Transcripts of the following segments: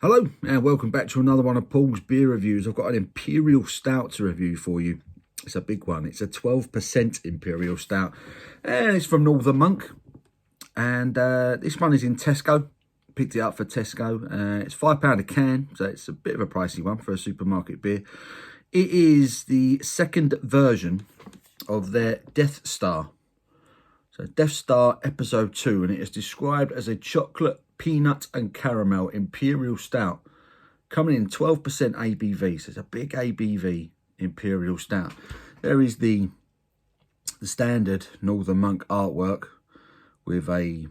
Hello and welcome back to another one of Paul's beer reviews. I've got an Imperial Stout to review for you. It's a big one. It's a 12% Imperial Stout and it's from Northern Monk. And this one is in Tesco. Picked it up for Tesco. It's £5 a can, so it's a bit of a pricey one for a supermarket beer. It is the second version of their Death Star. So Death Star Episode 2, and it is described as a chocolate, peanut and caramel Imperial Stout, coming in 12% ABV. So it's a big ABV Imperial Stout. There is the standard Northern Monk artwork with a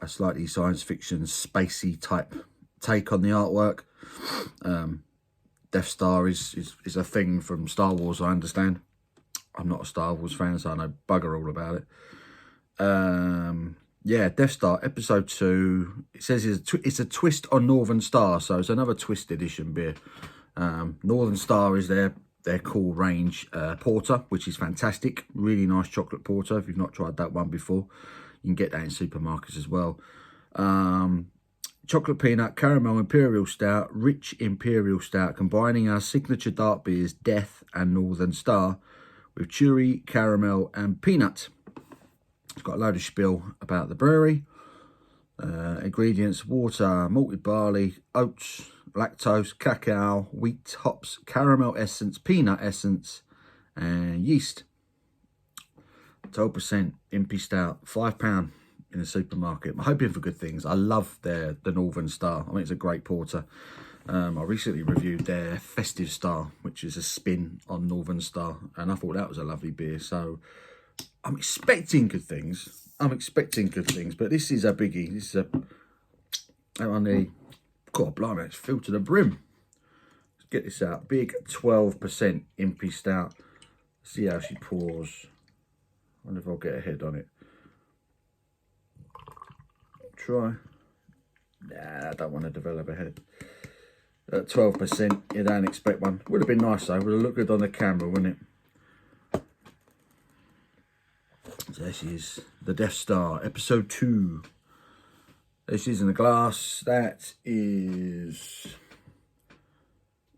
slightly science fiction spacey type take on the artwork. Death Star is a thing from Star Wars, I understand. I'm not a Star Wars fan, so I know bugger all about it. Yeah, Death Star Episode 2. It says it's a twist on Northern Star, so it's another twist edition beer. Northern Star is their cool range porter, which is fantastic. Really nice chocolate porter. If you've not tried that one before, you can get that in supermarkets as well. Chocolate peanut caramel Imperial Stout, rich Imperial Stout, combining our signature dark beers Death and Northern Star with chewy caramel and peanut. It's got a load of spiel about the brewery. Ingredients: water, malted barley, oats, lactose, cacao, wheat, hops, caramel essence, peanut essence, and yeast. 12% Impy Stout, £5 in a supermarket. I'm hoping for good things. I love the Northern Star. I think it's a great porter. I recently reviewed their Festive Star, which is a spin on Northern Star, and I thought that was a lovely beer. So I'm expecting good things. But this is a biggie. This is God blimey, it's filled to the brim. Let's get this out. Big 12% Impy Stout. See how she pours. I wonder if I'll get a head on it. Try. Nah, I don't want to develop a head. At 12%, you don't expect one. Would have been nice though. Would have looked good on the camera, wouldn't it? So this is the Death Star, Episode 2. This is in the glass. That is...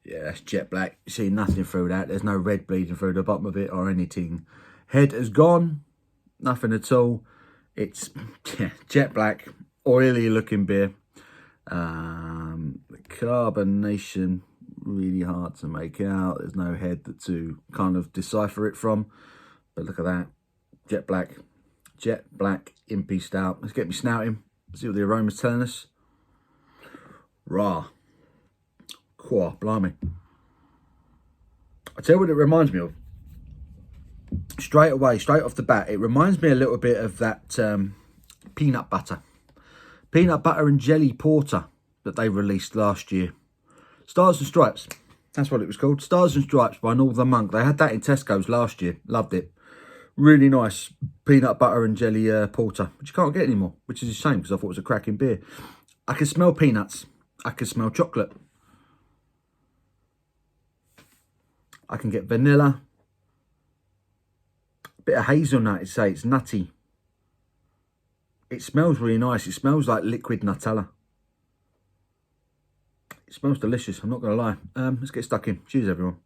yeah, that's jet black. You see nothing through that. There's no red bleeding through the bottom of it or anything. Head has gone. Nothing at all. It's jet black, oily looking beer. The carbonation, really hard to make out. There's no head to kind of decipher it from. But look at that. Jet black Impy Stout. Let's get me snouting. See what the aroma's telling us. Rah. Cool, blimey. I tell you what it reminds me of. Straight away, straight off the bat, it reminds me a little bit of that peanut butter and jelly porter that they released last year. Stars and Stripes. That's what it was called. Stars and Stripes by Northern Monk. They had that in Tesco's last year. Loved it. Really nice peanut butter and jelly porter, which you can't get anymore, which is a shame because I thought it was a cracking beer. I can smell peanuts. I can smell chocolate. I can get vanilla. A bit of hazelnut, I'd say. It's nutty. It smells really nice. It smells like liquid Nutella. It smells delicious, I'm not going to lie. Let's get stuck in. Cheers, everyone.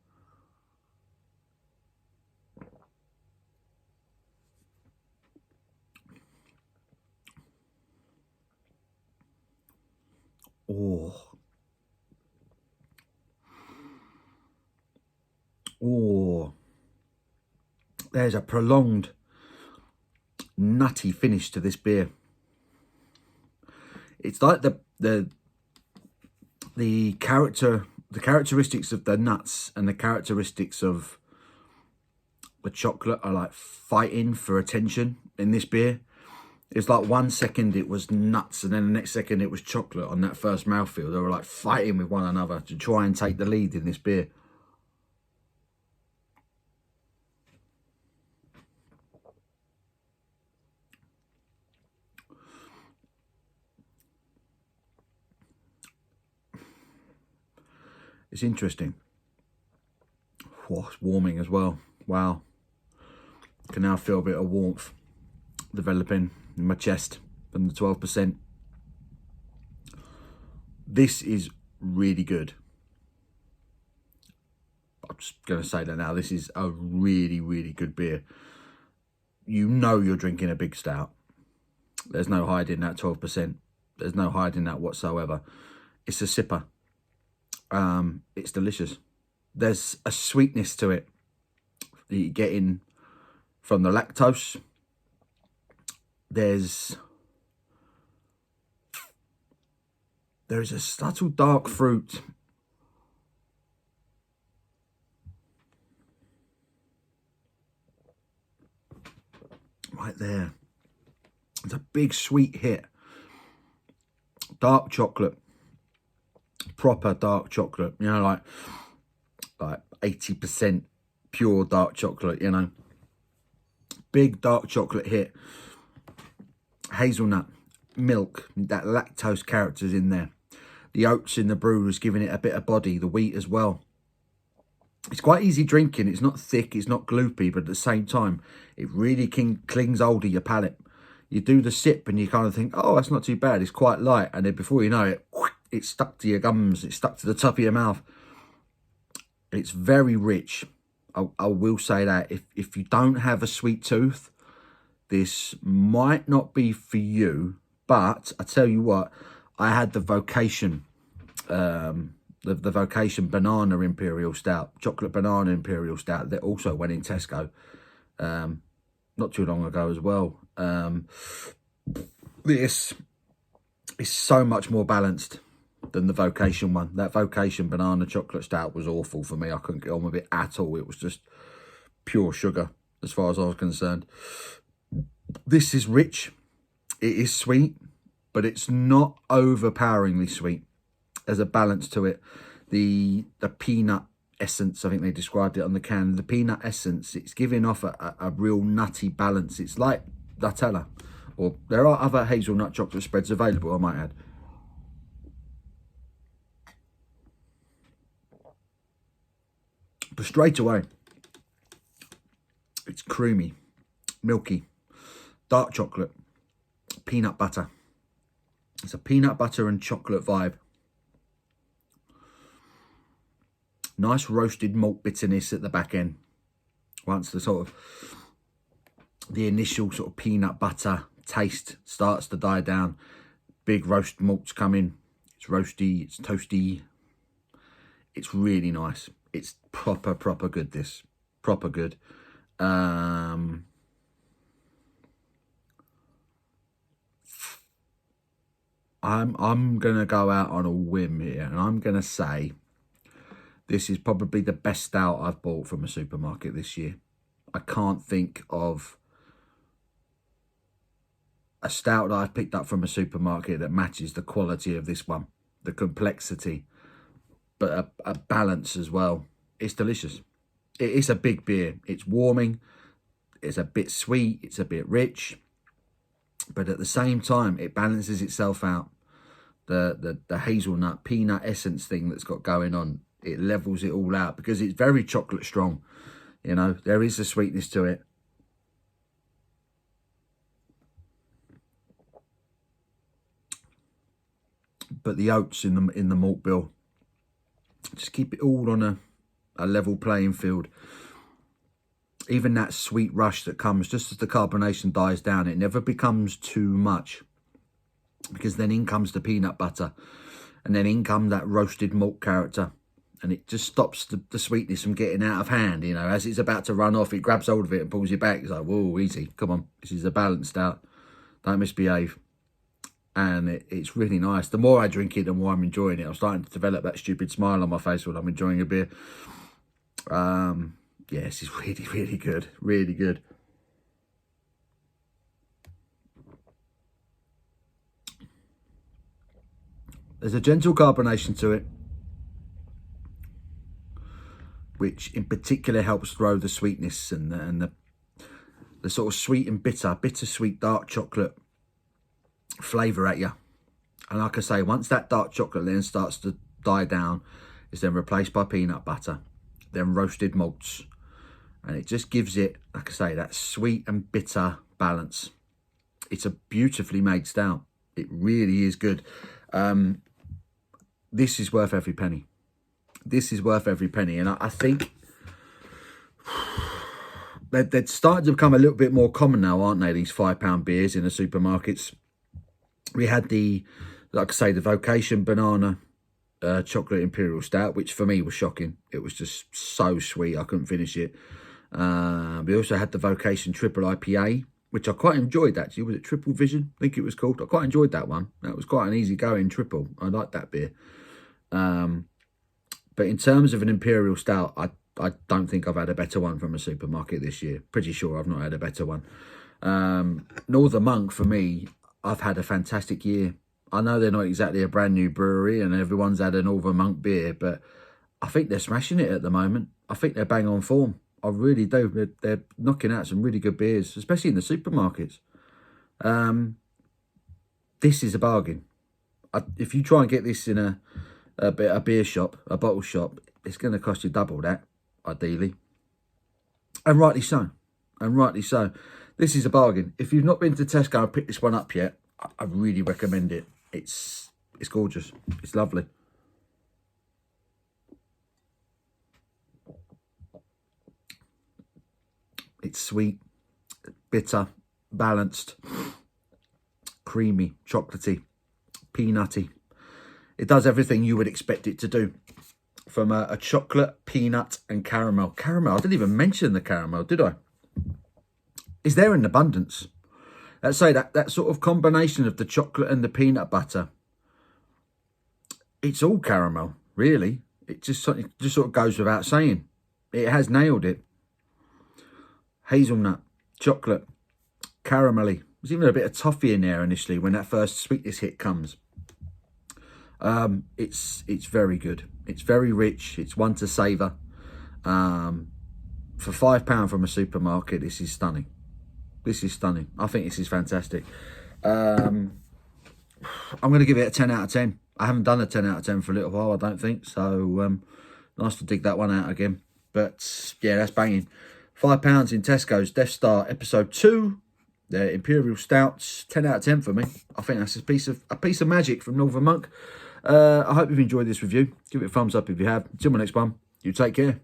Oh, there's a prolonged nutty finish to this beer. It's like the characteristics of the nuts and the characteristics of the chocolate are like fighting for attention in this beer. It's like 1 second it was nuts and then the next second it was chocolate on that first mouthfeel. They were like fighting with one another to try and take the lead in this beer. It's interesting. Oh, it's warming as well. Wow. Can now feel a bit of warmth developing in my chest from the 12%. This is really good. I'm just going to say that now. This is a really, really good beer. You know you're drinking a big stout. There's no hiding that 12%. There's no hiding that whatsoever. It's a sipper. It's delicious. There's a sweetness to it that you're getting from the lactose. There is a subtle dark fruit. Right there. It's a big sweet hit. Dark chocolate. Proper dark chocolate. You know, like 80% pure dark chocolate, you know. Big dark chocolate hit. Hazelnut, milk, that lactose character's in there. The oats in the brew is giving it a bit of body, the wheat as well. It's quite easy drinking. It's not thick, it's not gloopy, but at the same time, it really clings hold of your palate. You do the sip and you kind of think, oh, that's not too bad. It's quite light. And then before you know it, it's stuck to your gums. It's stuck to the top of your mouth. It's very rich. I will say that. If you don't have a sweet tooth, this might not be for you. But I tell you what, I had the Vocation, the Vocation Banana Imperial Stout, Chocolate Banana Imperial Stout, that also went in Tesco not too long ago as well. This is so much more balanced than the Vocation one. That Vocation Banana Chocolate Stout was awful for me. I couldn't get on with it at all. It was just pure sugar as far as I was concerned. This is rich. It is sweet, but it's not overpoweringly sweet. There's a balance to it. The peanut essence, I think they described it on the can. The peanut essence, it's giving off a real nutty balance. It's like Nutella. Or there are other hazelnut chocolate spreads available, I might add. But straight away, it's creamy, milky, dark chocolate, peanut butter. It's a peanut butter and chocolate vibe. Nice roasted malt bitterness at the back end. Once the initial sort of peanut butter taste starts to die down, big roast malts come in. It's roasty, it's toasty. It's really nice. It's proper good, this. Proper good. I'm gonna go out on a whim here, and I'm gonna say this is probably the best stout I've bought from a supermarket this year. I can't think of a stout that I've picked up from a supermarket that matches the quality of this one, the complexity, but a balance as well. It's delicious. It is a big beer. It's warming. It's a bit sweet. It's a bit rich. But at the same time, it balances itself out. The hazelnut peanut essence thing that's got going on, it levels it all out because it's very chocolate strong. You know, there is a sweetness to it. But the oats in the malt bill just keep it all on a level playing field. Even that sweet rush that comes just as the carbonation dies down, it never becomes too much, because then in comes the peanut butter, and then in comes that roasted malt character, and it just stops the sweetness from getting out of hand. You know, as it's about to run off, it grabs hold of it and pulls you back. It's like, whoa, easy, come on, this is a balanced stout, don't misbehave. And it's really nice. The more I drink it, the more I'm enjoying it. I'm starting to develop that stupid smile on my face when I'm enjoying a beer. Yeah, this is really good. Really good. There's a gentle carbonation to it, which in particular helps throw the sweetness and the sort of sweet and bittersweet dark chocolate flavour at you. And like I say, once that dark chocolate then starts to die down, it's then replaced by peanut butter, then roasted malts, and it just gives it, like I say, that sweet and bitter balance. It's a beautifully made stout. It really is good. this is worth every penny. This is worth every penny. And I think they're starting to become a little bit more common now, aren't they? These £5 beers in the supermarkets. We had the, like I say, the Vocation Banana Chocolate Imperial Stout, which for me was shocking. It was just so sweet, I couldn't finish it. We also had the Vocation Triple IPA, which I quite enjoyed, actually. Was it Triple Vision? I think it was called. I quite enjoyed that one. That was quite an easy-going triple. I liked that beer. But in terms of an Imperial Stout, I don't think I've had a better one from a supermarket this year. Pretty sure I've not had a better one. Northern Monk, for me, I've had a fantastic year. I know they're not exactly a brand new brewery and everyone's had a Northern Monk beer, but I think they're smashing it at the moment. I think they're bang on form. I really do. They're knocking out some really good beers, especially in the supermarkets. This is a bargain. If you try and get this in a beer shop, a bottle shop, it's going to cost you double that, ideally. And rightly so. And rightly so. This is a bargain. If you've not been to Tesco and picked this one up yet, I really recommend it. It's gorgeous. It's lovely. It's sweet, bitter, balanced, creamy, chocolatey, peanutty. It does everything you would expect it to do. From a chocolate, peanut and caramel. Caramel, I didn't even mention the caramel, did I? It's there in abundance. Let's say that sort of combination of the chocolate and the peanut butter. It's all caramel, really. It just sort of goes without saying. It has nailed it. Hazelnut, chocolate, caramelly. There's even a bit of toffee in there initially when that first sweetness hit comes. It's very good. It's very rich. It's one to savour. For £5 from a supermarket, this is stunning. This is stunning. I think this is fantastic. I'm going to give it a 10 out of 10. I haven't done a 10 out of 10 for a little while, I don't think. So, nice to dig that one out again. But, yeah, that's banging. £5 in Tesco's Death Star Episode 2. The Imperial Stouts, 10 out of 10 for me. I think that's a piece of magic from Northern Monk. I hope you've enjoyed this review. Give it a thumbs up if you have. Until my next one, you take care.